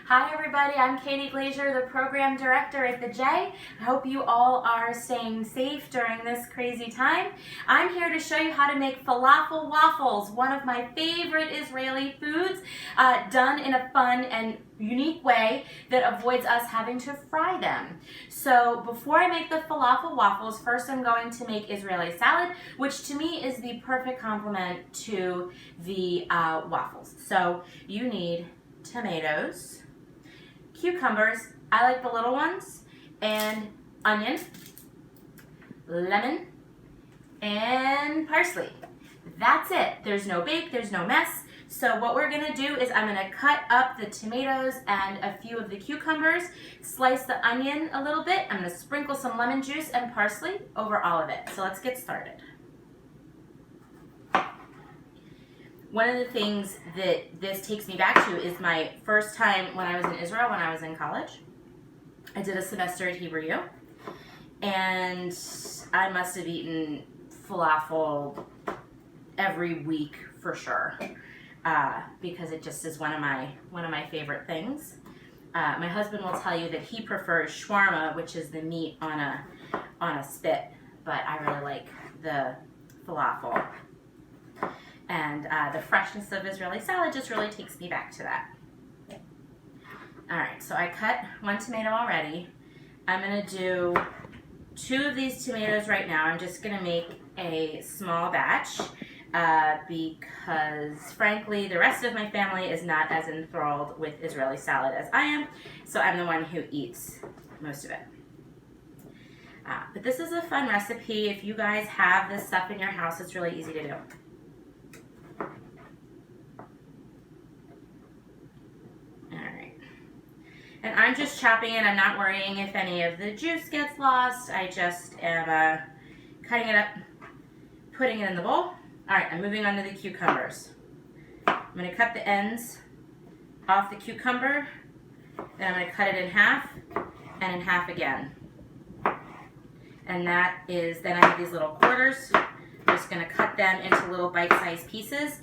Hi everybody, I'm Katie Glazier, the program director at the J. I hope you all are staying safe during this crazy time. I'm here to show you how to make falafel waffles, one of my favorite Israeli foods, done in a fun and unique way that avoids us having to fry them. So before I make the falafel waffles, first I'm going to make Israeli salad, which to me is the perfect complement to the waffles. So you need tomatoes, cucumbers, I like the little ones, and onion, lemon, and parsley. That's it. There's no bake, there's no mess. So what we're gonna do is I'm gonna cut up the tomatoes and a few of the cucumbers, slice the onion a little bit. I'm gonna sprinkle some lemon juice and parsley over all of it. So let's get started. One of the things that this takes me back to is my first time when I was in Israel, when I was in college. I did a semester at Hebrew U, and I must have eaten falafel every week for sure, because it just is one of my favorite things. My husband will tell you that he prefers shawarma, which is the meat on a spit, but I really like the falafel. And the freshness of Israeli salad just really takes me back to that. All right, so I cut one tomato already. I'm gonna do 2 of these tomatoes right now. I'm just gonna make a small batch because frankly, the rest of my family is not as enthralled with Israeli salad as I am, so I'm the one who eats most of it. But this is a fun recipe. If you guys have this stuff in your house, it's really easy to do. And I'm just chopping it. I'm not worrying if any of the juice gets lost. I just am cutting it up, putting it in the bowl. All right, I'm moving on to the cucumbers. I'm gonna cut the ends off the cucumber, then I'm gonna cut it in half and in half again. And that is, then I have these little quarters. I'm just gonna cut them into little bite-sized pieces.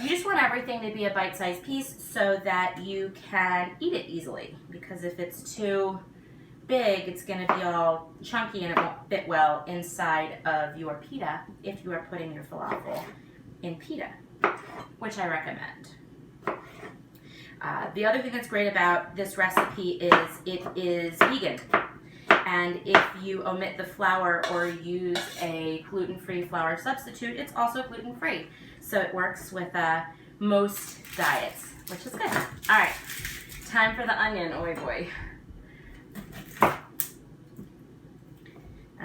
You just want everything to be a bite-sized piece so that you can eat it easily, because if it's too big, it's going to be all chunky and it won't fit well inside of your pita if you are putting your falafel in pita, which I recommend. The other thing that's great about this recipe is it is vegan. And if you omit the flour or use a gluten-free flour substitute, it's also gluten-free. So it works with most diets, which is good. All right, time for the onion, oy boy. All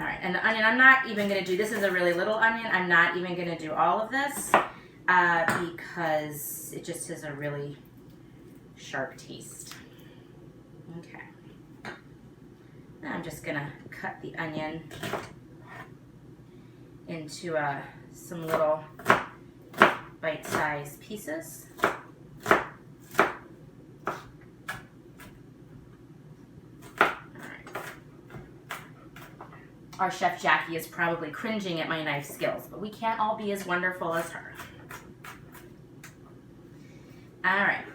right, and the onion, I'm not even gonna do, this is a really little onion. I'm not even gonna do all of this because it just has a really sharp taste. Okay. Now I'm just gonna cut the onion into some little bite-sized pieces. All right. Our chef Jackie is probably cringing at my knife skills, but we can't all be as wonderful as her. All right,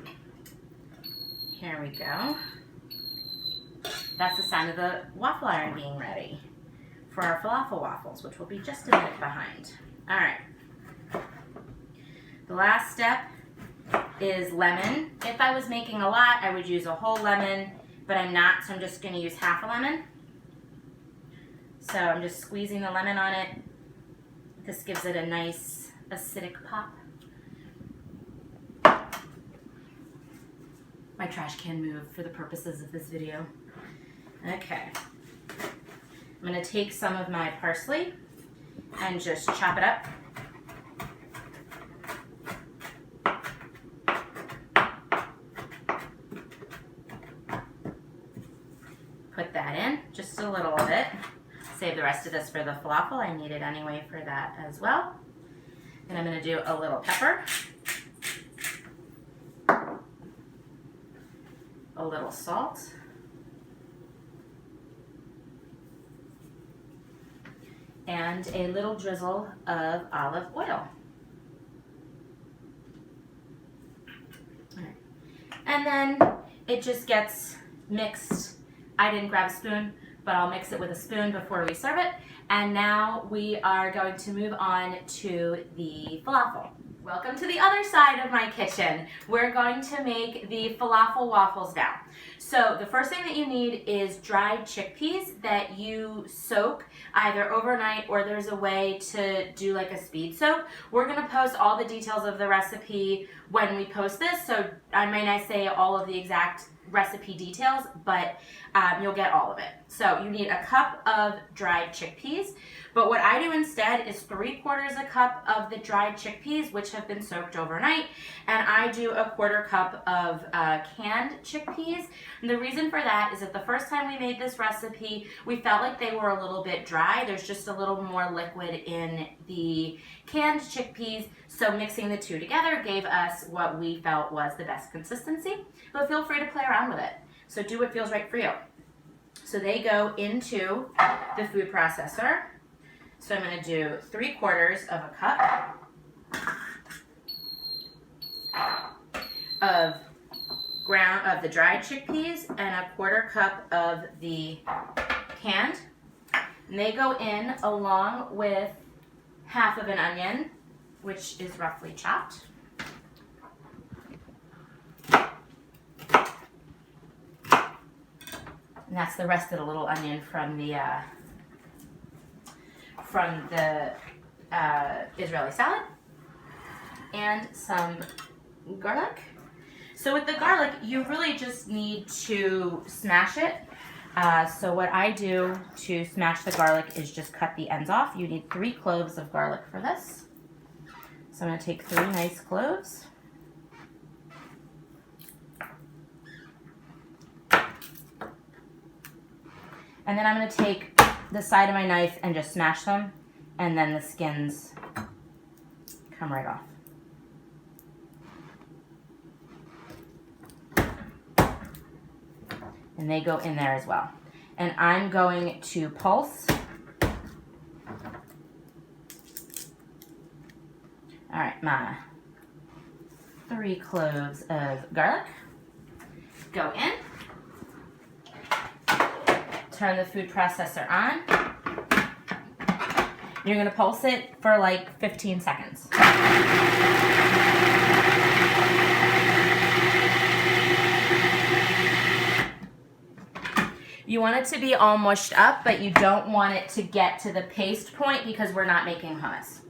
here we go. That's the sign of the waffle iron being ready for our falafel waffles, which will be just a minute behind. All right. The last step is lemon. If I was making a lot, I would use a whole lemon, but I'm not, so I'm just going to use half a lemon. So I'm just squeezing the lemon on it. This gives it a nice acidic pop. My trash can moved for the purposes of this video. Okay, I'm going to take some of my parsley and just chop it up. Put that in, just a little of it. Save the rest of this for the falafel. I need it anyway for that as well. And I'm going to do a little pepper, a little salt, and a little drizzle of olive oil. All right. And then it just gets mixed. I didn't grab a spoon, but I'll mix it with a spoon before we serve it. And now we are going to move on to the falafel. Welcome to the other side of my kitchen. We're going to make the falafel waffles now. So the first thing that you need is dried chickpeas that you soak either overnight, or there's a way to do like a speed soak. We're gonna post all the details of the recipe when we post this, so I may not say all of the exact recipe details, but you'll get all of it. So you need a cup of dried chickpeas, but what I do instead is 3/4 a cup of the dried chickpeas, which have been soaked overnight, and I do a 1/4 cup of canned chickpeas. And the reason for that is that the first time we made this recipe, we felt like they were a little bit dry. There's just a little more liquid in the canned chickpeas, so mixing the two together gave us what we felt was the best consistency, but feel free to play around with it. So do what feels right for you. So they go into the food processor. So I'm going to do 3/4 of a cup of the dried chickpeas and a 1/4 cup of the canned. And they go in along with half of an onion, which is roughly chopped. And that's the rest of the little onion from the Israeli salad. And some garlic. So with the garlic, you really just need to smash it. So what I do to smash the garlic is just cut the ends off. You need 3 cloves of garlic for this. So I'm going to take 3 nice cloves. And then I'm going to take the side of my knife and just smash them, and then the skins come right off. And they go in there as well. And I'm going to pulse. All right, my 3 cloves of garlic go in. Turn the food processor on. You're going to pulse it for like 15 seconds. You want it to be all mushed up, but you don't want it to get to the paste point because we're not making hummus.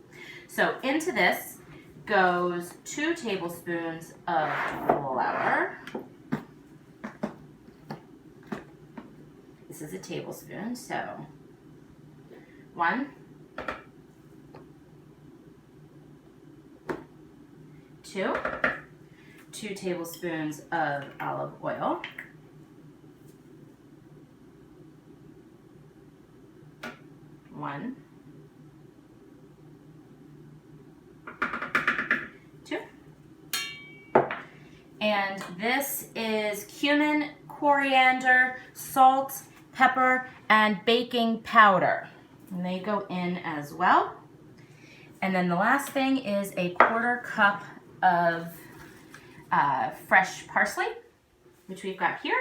So into this goes 2 tablespoons of flour. This is a tablespoon, so 1, 2 tablespoons of olive oil, 1, 2, and this is cumin, coriander, salt, pepper, and baking powder. And they go in as well. And then the last thing is a 1/4 cup of fresh parsley, which we've got here.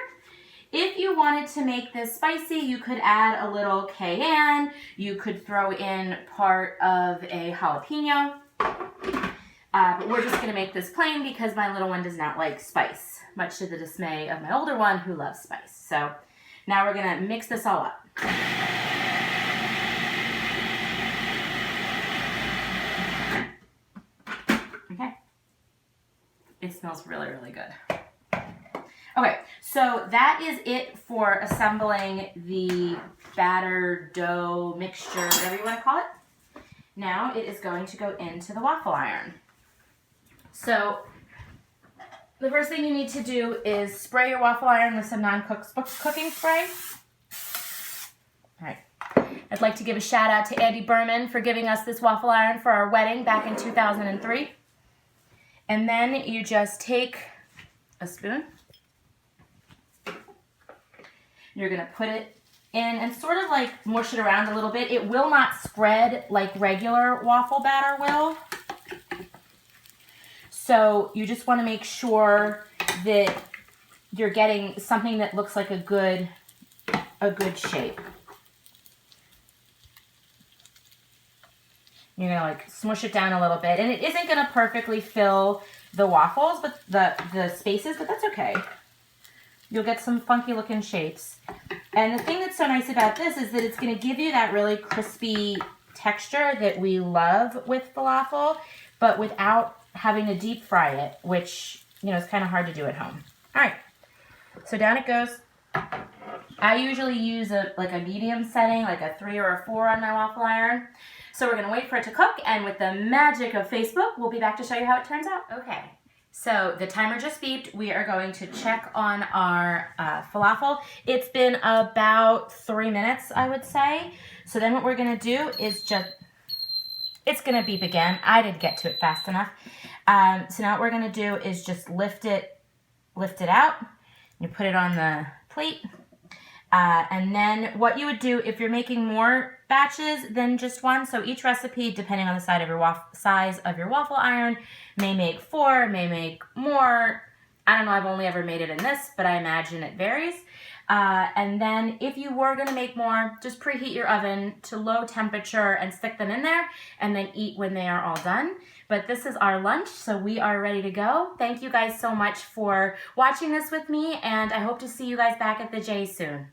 If you wanted to make this spicy, you could add a little cayenne. You could throw in part of a jalapeno. But we're just going to make this plain because my little one does not like spice, much to the dismay of my older one who loves spice. So now we're going to mix this all up. Okay. It smells really, really good. Okay, so that is it for assembling the batter, dough, mixture, whatever you want to call it. Now it is going to go into the waffle iron. So the first thing you need to do is spray your waffle iron with some non-cooked cooking spray. All right. I'd like to give a shout out to Andy Berman for giving us this waffle iron for our wedding back in 2003. And then you just take a spoon. You're going to put it in and sort of like mush it around a little bit. It will not spread like regular waffle batter will. So you just want to make sure that you're getting something that looks like a good shape. You're gonna like smush it down a little bit, and it isn't gonna perfectly fill the waffles, but the spaces, but that's okay. You'll get some funky looking shapes. And the thing that's so nice about this is that it's gonna give you that really crispy texture that we love with falafel, but without having to deep fry it, which, you know, is kind of hard to do at home. All right, so down it goes. I usually use a medium setting, like a 3 or a 4 on my waffle iron. So we're gonna wait for it to cook, and with the magic of Facebook, we'll be back to show you how it turns out. Okay, so the timer just beeped. We are going to check on our falafel. It's been about 3 minutes, I would say. So then what we're gonna do is it's gonna beep again. I didn't get to it fast enough. So now what we're gonna do is just lift it out. You put it on the plate. And then what you would do if you're making more batches than just one, so each recipe, depending on the size of your waffle iron, may make 4, may make more. I don't know, I've only ever made it in this, but I imagine it varies. And then if you were gonna make more, just preheat your oven to low temperature and stick them in there, and then eat when they are all done. But this is our lunch, so we are ready to go. Thank you guys so much for watching this with me, and I hope to see you guys back at the J soon.